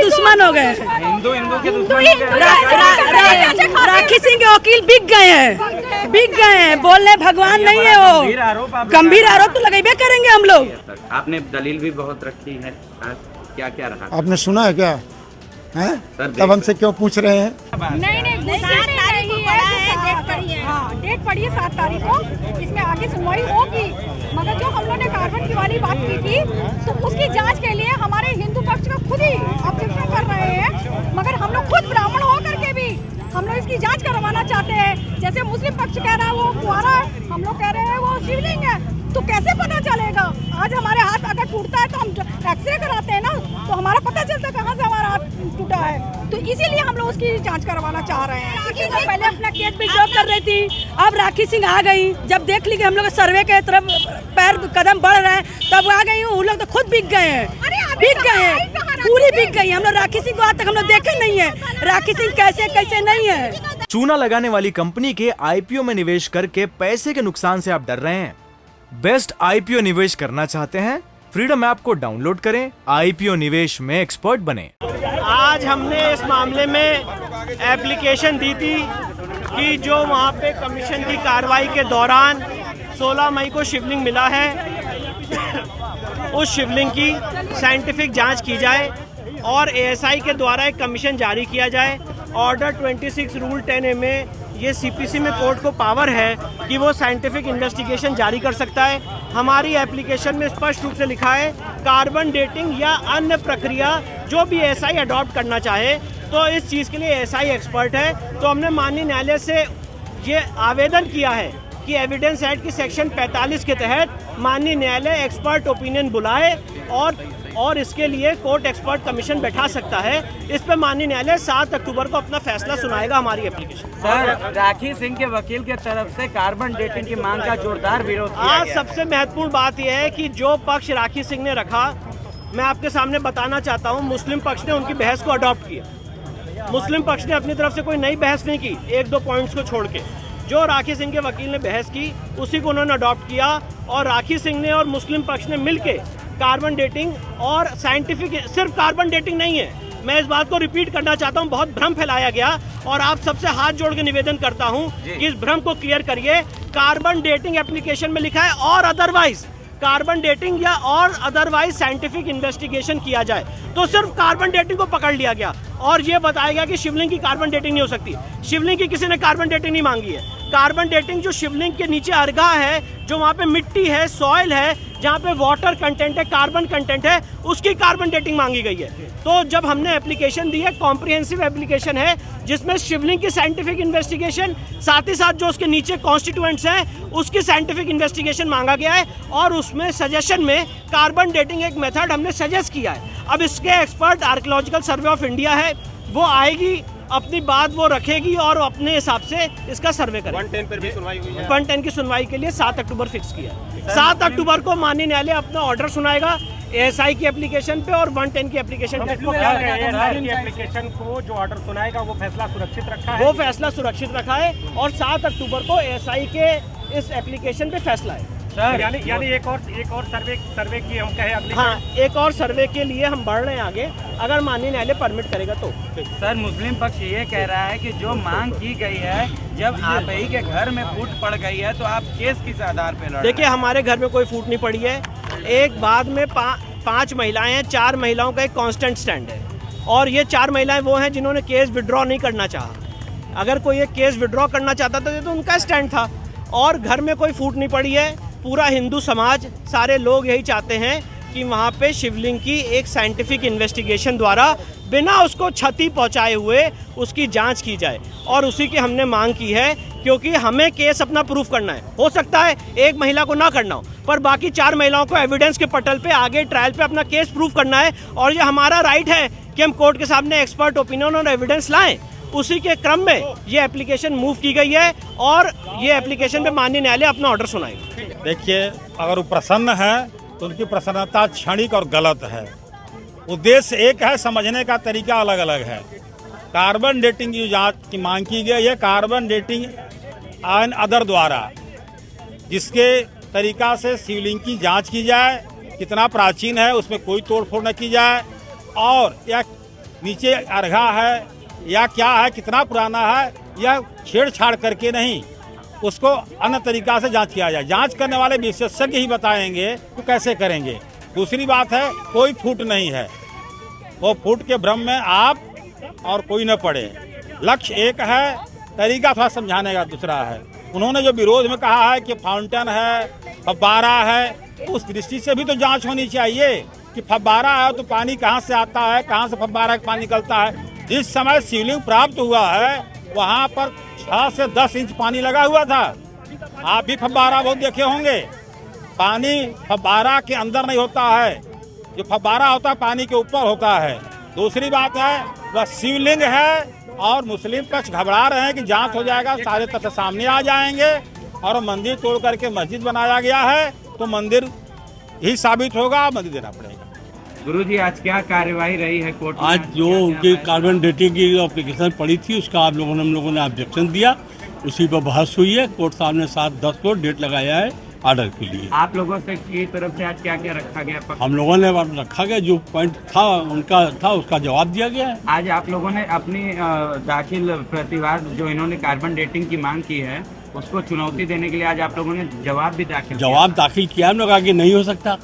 दुश्मन हो गए हैं। हिंदू के दुश्मन हो गए। राखी सिंह के वकील बिक गए हैं, बोलने भगवान नहीं है वो। गंभीर आरोप तो लगेबे करेंगे हम लोग। आपने दलील भी बहुत रखी है, क्या क्या रहा आपने सुना है क्या? हैं? तब हमसे क्यों पूछ रहे हैं? नहीं, डेट पड़ी है 7 तारीख को, इसमें आगे सुनवाई होगी। मगर जो हम लोग ने कार्बन की वाली बात की थी, तो उसकी जांच के लिए हमारे हिंदू पक्ष का खुद ही ऑब्जेक्शन कर रहे हैं। मगर हम लोग खुद ब्राह्मण हो करके भी हम लोग इसकी जांच करवाना चाहते हैं। जैसे मुस्लिम पक्ष कह रहा है वो कुंवारा है, हम लोग कह रहे हैं वो शिवलिंग है, तो कैसे पता चलेगा? आज हमारे हाथ अगर टूटता है तो हम एक्सरे कराते हैं ना, तो हमारा पता चलता है कहाँ से हमारा हाथ टूटा है। तो इसीलिए हम लोग उसकी जांच करवाना चाह रहे हैं। राखी सिंह पहले अपना केस भी जॉब कर रही थी, अब राखी सिंह आ गई। जब देख ली कि हम लोग सर्वे के तरफ पैर कदम बढ़ रहे हैं, तब आ गई। वो लोग तो खुद बिक गए हैं, पूरी बिक गई। हम लोग राखी सिंह को आज तक हम लोग देखे नहीं है, राखी सिंह कैसे नहीं है। चूना लगाने वाली कंपनी के आईपीओ में निवेश करके पैसे के नुकसान से आप डर रहे हैं? बेस्ट आईपीओ निवेश करना चाहते हैं? फ्रीडम ऐप को डाउनलोड करें, आईपीओ निवेश में एक्सपर्ट बने। आज हमने इस मामले में एप्लीकेशन दी थी कि जो वहाँ पे कमीशन की कार्रवाई के दौरान 16 मई को शिवलिंग मिला है, उस शिवलिंग की साइंटिफिक जांच की जाए और एएसआई के द्वारा एक कमीशन जारी किया जाए। ऑर्डर 26 रूल 10A में ये सीपीसी में कोर्ट को पावर है कि वो साइंटिफिक इन्वेस्टिगेशन जारी कर सकता है। हमारी एप्लीकेशन में स्पष्ट रूप से लिखा है कार्बन डेटिंग या अन्य प्रक्रिया जो भी एएसआई अडॉप्ट करना चाहे, तो इस चीज़ के लिए एएसआई एक्सपर्ट है। तो हमने माननीय न्यायालय से ये आवेदन किया है कि एविडेंस एक्ट की सेक्शन 45 के तहत माननीय न्यायालय एक्सपर्ट ओपिनियन बुलाए और इसके लिए कोर्ट एक्सपर्ट कमीशन बैठा सकता है। इस पर माननीय न्यायालय 7 अक्टूबर को अपना फैसला सुनाएगा हमारी एप्लीकेशन। सर, राखी सिंह के वकील के तरफ से कार्बन डेटिंग की मांग का जोरदार विरोध किया आज गया। सबसे महत्वपूर्ण बात यह है कि जो पक्ष राखी सिंह ने रखा, मैं आपके सामने बताना चाहता हूँ, मुस्लिम पक्ष ने उनकी बहस को अडॉप्ट किया। मुस्लिम पक्ष ने अपनी तरफ से कोई नई बहस नहीं की, 1-2 पॉइंट्स को छोड़ के। जो राखी सिंह के वकील ने बहस की उसी को उन्होंने अडॉप्ट किया और राखी सिंह ने और मुस्लिम पक्ष ने मिलके कार्बन डेटिंग और साइंटिफिक, सिर्फ कार्बन डेटिंग नहीं है, मैं इस बात को रिपीट करना चाहता हूं, बहुत भ्रम फैलाया गया और आप सबसे हाथ जोड़ के निवेदन करता हूं कि इस भ्रम को क्लियर करिए। कार्बन डेटिंग एप्लीकेशन में लिखा है और अदरवाइज कार्बन डेटिंग या और अदरवाइज साइंटिफिक इन्वेस्टिगेशन किया जाए, तो सिर्फ कार्बन डेटिंग को पकड़ लिया गया और ये बताया गया कि शिवलिंग की कार्बन डेटिंग नहीं हो सकती। शिवलिंग की किसी ने कार्बन डेटिंग नहीं मांगी है। कार्बन डेटिंग जो शिवलिंग के नीचे अर्गा है, जो वहाँ पे मिट्टी है, सॉइल है, जहाँ पे वाटर कंटेंट है, कार्बन कंटेंट है, उसकी कार्बन डेटिंग मांगी गई है। तो जब हमने एप्लीकेशन दी है, कॉम्प्रिहेंसिव एप्लीकेशन है जिसमें शिवलिंग की साइंटिफिक इन्वेस्टिगेशन, साथ ही साथ जो उसके नीचे कॉन्स्टिट्यूएंट्स हैं उसकी साइंटिफिक इन्वेस्टिगेशन मांगा गया है और उसमें सजेशन में कार्बन डेटिंग एक मेथड हमने सजेस्ट किया है। अब इसके expert archaeological survey of India है, वो आएगी, अपनी बात वो रखेगी और अपने हिसाब से इसका सर्वे करेगी। 110 पर भी सुनवाई हुई है। 110 की सुनवाई के लिए 7 अक्टूबर फिक्स किया। 7 अक्टूबर को माननीय न्यायालय अपना ऑर्डर सुनाएगा एएसआई की एप्लीकेशन पे और 110 की एप्लीकेशन पे। एप्लीकेशन को जो ऑर्डर सुनाएगा वो फैसला सुरक्षित रखा है, वो फैसला सुरक्षित रखा है और 7 अक्टूबर को एएसआई के इस एप्लीकेशन पे फैसला है। यानी एक और सर्वे की हम कहें अगली। हाँ, एक और सर्वे के लिए हम बढ़ रहे हैं आगे, अगर माननीय न्यायालय परमिट करेगा तो। सर, मुस्लिम पक्ष ये कह रहा है कि जो मांग की गई है, जब आप ही के घर में फूट पड़ गई है तो आप केस किस आधार पे लड़ रहे हैं? देखिए, हमारे घर में कोई फूट नहीं पड़ी है। एक बाद में 5 महिलाएं हैं, 4 महिलाओं का एक कांस्टेंट स्टैंड है और ये 4 महिलाएं वो हैं जिन्होंने केस विड्रॉ नहीं करना चाहा। अगर कोई एक केस विड्रॉ करना चाहता था तो उनका स्टैंड था और घर में कोई फूट नहीं पड़ी है। पूरा हिंदू समाज, सारे लोग यही चाहते हैं कि वहाँ पे शिवलिंग की एक साइंटिफिक इन्वेस्टिगेशन द्वारा बिना उसको क्षति पहुँचाए हुए उसकी जांच की जाए और उसी की हमने मांग की है, क्योंकि हमें केस अपना प्रूफ करना है। हो सकता है एक महिला को ना करना हो, पर बाकी 4 महिलाओं को एविडेंस के पटल पे आगे ट्रायल पे अपना केस प्रूफ करना है और ये हमारा राइट है कि हम कोर्ट के सामने एक्सपर्ट ओपिनियन और एविडेंस लाएं। उसी के क्रम में ये एप्लीकेशन मूव की गई है और ये एप्लीकेशन पे माननीय न्यायालय अपना ऑर्डर सुनाएगा। देखिए, अगर वो प्रसन्न है तो उनकी प्रसन्नता क्षणिक और गलत है। उद्देश्य एक है, समझने का तरीका अलग अलग है। कार्बन डेटिंग की जांच की मांग की गई है, कार्बन डेटिंग एंड अदर द्वारा, जिसके तरीका से शिवलिंग की जांच की जाए, कितना प्राचीन है, उसमें कोई तोड़फोड़ न की जाए और या नीचे अर्घा है या क्या है, कितना पुराना है, यह छेड़छाड़ करके नहीं, उसको अन्य तरीका से जांच किया जाए। जांच करने वाले विशेषज्ञ ही बताएंगे तो कैसे करेंगे। दूसरी बात है, कोई फूट नहीं है, वो फूट के भ्रम में आप और कोई न पड़े। लक्ष्य एक है, तरीका थोड़ा समझाने का दूसरा है। उन्होंने जो विरोध में कहा है कि फाउंटेन है, फव्वारा है, उस दृष्टि से भी तो जांच होनी चाहिए कि फव्वारा है तो पानी कहाँ से आता है, कहाँ से फव्वारा का पानी निकलता है। जिस समय शिवलिंग प्राप्त हुआ है वहाँ पर 6 से 10 इंच पानी लगा हुआ था। आप भी फव्वारा बहुत देखे होंगे। पानी फव्वारा के अंदर नहीं होता है, जो फव्वारा होता है पानी के ऊपर होता है। दूसरी बात है, वह शिवलिंग है और मुस्लिम पक्ष घबरा रहे हैं कि जांच हो जाएगा, सारे तथ्य सामने आ जाएंगे और मंदिर तोड़ करके मस्जिद बनाया गया है तो मंदिर ही साबित होगा, मंदिर देना पड़ेगा। गुरुजी, आज क्या कार्यवाही रही है कोर्ट में? आज जो उनकी कार्बन डेटिंग की एप्लीकेशन पड़ी थी उसका हम लोगों ने ऑब्जेक्शन दिया, उसी पर बहस हुई है। कोर्ट साहब ने 7-10 को डेट लगाया है ऑर्डर के लिए। आप लोगों से की तरफ से आज क्या क्या रखा गया? हम लोगों ने रखा गया, जो पॉइंट था उनका था उसका जवाब दिया गया है। आज आप लोगों ने अपनी दाखिल प्रतिवाद जो इन्होंने कार्बन डेटिंग की मांग की है उसको चुनौती देने के लिए आज आप लोगों ने जवाब भी दाखिल किया। हम लोग आगे नहीं हो सकता।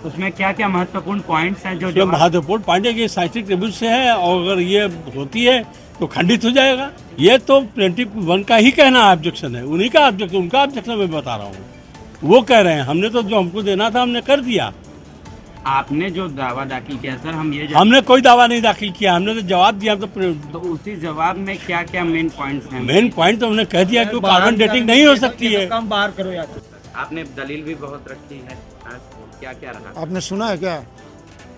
उसमें क्या क्या महत्वपूर्ण पॉइंट्स हैं? जो महत्वपूर्ण पॉइंट है कि साइंटिफिक टेबल से है और अगर ये होती है तो खंडित हो जाएगा। ये तो प्लेंटिफ 1 का ही कहना ऑब्जेक्शन है, उन्हीं का ऑब्जेक्शन, उनका ऑब्जेक्शन मैं बता रहा हूँ। वो कह रहे हैं हमने तो जो हमको देना था हमने कर दिया। आपने जो दावा दाखिल किया सर, हमने कोई दावा नहीं दाखिल किया, हमने तो जवाब दिया। तो उसी जवाब में क्या क्या मेन पॉइंट्स हैं? मेन पॉइंट तो हमने कह दिया कि कार्बन डेटिंग नहीं हो सकती है। बाहर करो या आपने दलील भी बहुत रखी है, क्या क्या रहा? आपने सुना है क्या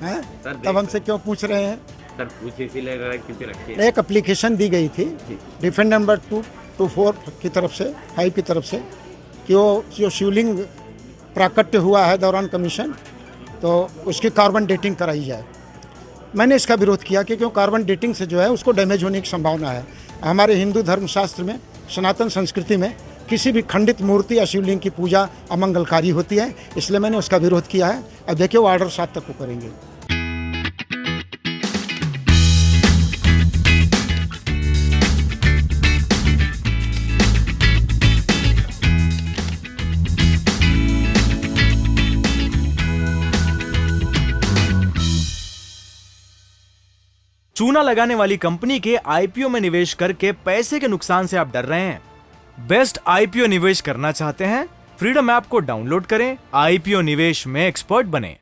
है? तब हमसे क्यों पूछ रहे हैं? सर पूछ इसीलिए रखी है। एक एप्लीकेशन दी गई थी डिफेंड नंबर 224 की तरफ से, 5 की तरफ से, कि वो जो शिवलिंग प्राकट्य हुआ है दौरान कमीशन, तो उसकी कार्बन डेटिंग कराई जाए। मैंने इसका विरोध किया क्योंकि कार्बन डेटिंग से जो है उसको डैमेज होने की संभावना है। हमारे हिंदू धर्मशास्त्र में, सनातन संस्कृति में किसी भी खंडित मूर्ति या शिवलिंग की पूजा अमंगलकारी होती है, इसलिए मैंने उसका विरोध किया है। अब देखिए वो ऑर्डर 7 तक को करेंगे। चूना लगाने वाली कंपनी के आईपीओ में निवेश करके पैसे के नुकसान से आप डर रहे हैं? बेस्ट आईपीओ निवेश करना चाहते हैं? फ्रीडम ऐप को डाउनलोड करें, आईपीओ निवेश में एक्सपर्ट बने।